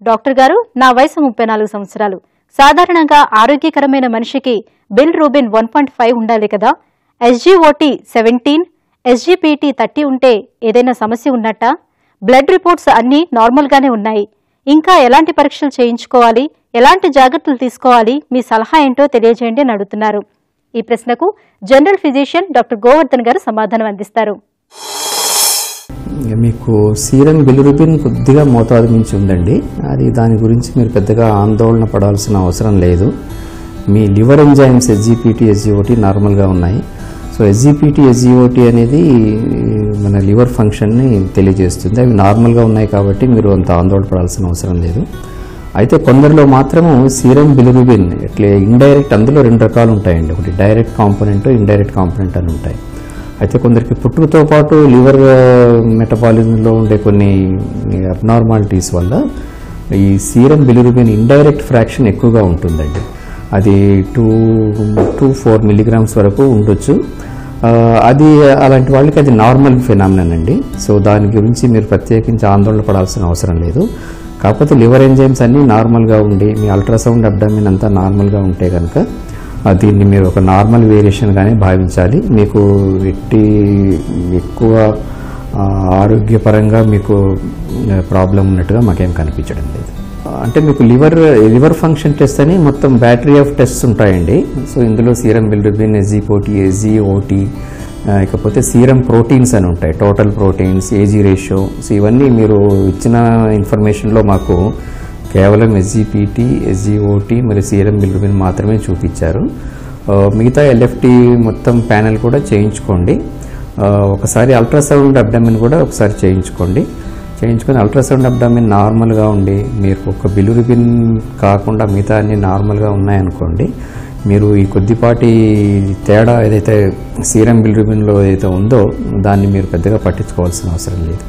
Doctor గారు, నా వయసు 34 సంవత్సరాలు. సాధారణంగా ఆరోగ్యకరమైన మనిషికి బిలిరూబిన్ 1.5 ఉండాలి కదా. SGOT 17, SGPT 30 ఉంటే ఏదైనా సమస్య ఉన్నట్టా? బ్లడ్ రిపోర్ట్స్ అన్నీ నార్మల్గానే ఉన్నాయి. ఇంకా ఎలాంటి పరీక్షలు చేయించుకోవాలి, ఎలాంటి జాగ్రత్తలు తీసుకోవాలి, మీ సలహా ఏంటో తెలియజేయండి అని అడుగుతున్నారు. ఈ ప్రశ్నకు జనరల్ ఫిజిషియన్ డాక్టర్ గోవర్ధన్ గారు సమాధానం అందిస్తారు. మీకు సీరం బిలిరూబిన్ కొద్దిగా మోతాదు మించి ఉందండి. అది దాని గురించి మీరు పెద్దగా ఆందోళన పడాల్సిన అవసరం లేదు. మీ లివర్ ఎంజైమ్స్ SGPT, SGOT నార్మల్గా ఉన్నాయి. సో SGPT, SGOT అనేది మన లివర్ ఫంక్షన్ని తెలియజేస్తుంది. అవి నార్మల్గా ఉన్నాయి కాబట్టి మీరు అంత ఆందోళన పడాల్సిన అవసరం లేదు. అయితే కొందరిలో మాత్రము సీరం బిలిరూబిన్ ఇట్లా ఇండైరెక్ట్, అందులో 2 రకాలు ఉంటాయండి. ఒకటి డైరెక్ట్ కాంపోనెంట్, ఇండైరెక్ట్ కాంపోనెంట్ అని ఉంటాయి. అయితే కొందరికి పుట్టుకతో పాటు లివర్ మెటబాలిజంలో ఉండే కొన్ని అబ్నార్మాలిటీస్ వల్ల ఈ సీరం బిలిరూబిన్ ఇండైరెక్ట్ ఫ్రాక్షన్ ఎక్కువగా ఉంటుందండి. అది 2-4 మిల్లీగ్రామ్స్ వరకు ఉండొచ్చు. అది అలాంటి వాళ్ళకి అది నార్మల్ ఫినామినన్ అండి. సో దాని గురించి మీరు ప్రత్యేకించి ఆందోళన పడాల్సిన అవసరం లేదు. కాకపోతే లివర్ ఎంజైమ్స్ అన్నీ నార్మల్గా ఉండి మీ అల్ట్రాసౌండ్ అబ్డామిన్ అంతా నార్మల్గా ఉంటే కనుక దీన్ని మీరు ఒక నార్మల్ వేరియేషన్గానే భావించాలి. మీకు ఎక్కువ ఆరోగ్యపరంగా మీకు ప్రాబ్లం ఉన్నట్టుగా మాకేం కనిపించడం లేదు. అంటే మీకు లివర్ ఫంక్షన్ టెస్ట్ అని మొత్తం బ్యాటరీ ఆఫ్ టెస్ట్స్ ఉంటాయండి. సో ఇందులో సీరం బిలిరూబిన్, SGOT, ఇకపోతే సీరం ప్రోటీన్స్ అని ఉంటాయి, total proteins, AG ratio. So ఇవన్నీ మీరు ఇచ్చిన ఇన్ఫర్మేషన్లో మాకు కేవలం SGPT, SGOT మరియు సీరం బిలిరూబిన్ మాత్రమే చూపించారు. మిగతా LFT మొత్తం ప్యానెల్ కూడా చేయించుకోండి. ఒకసారి అల్ట్రాసౌండ్ అబ్డామిన్ కూడా ఒకసారి చేయించుకొని అల్ట్రాసౌండ్ అబ్డామిన్ నార్మల్గా ఉండి మీరు ఒక బిలిరూబిన్ కాకుండా మిగతా అన్ని నార్మల్గా ఉన్నాయనుకోండి, మీరు ఈ కొద్దిపాటి తేడా ఏదైతే సీరం బిలిరూబిన్లో ఏదైతే ఉందో దాన్ని మీరు పెద్దగా పట్టించుకోవాల్సిన అవసరం లేదు.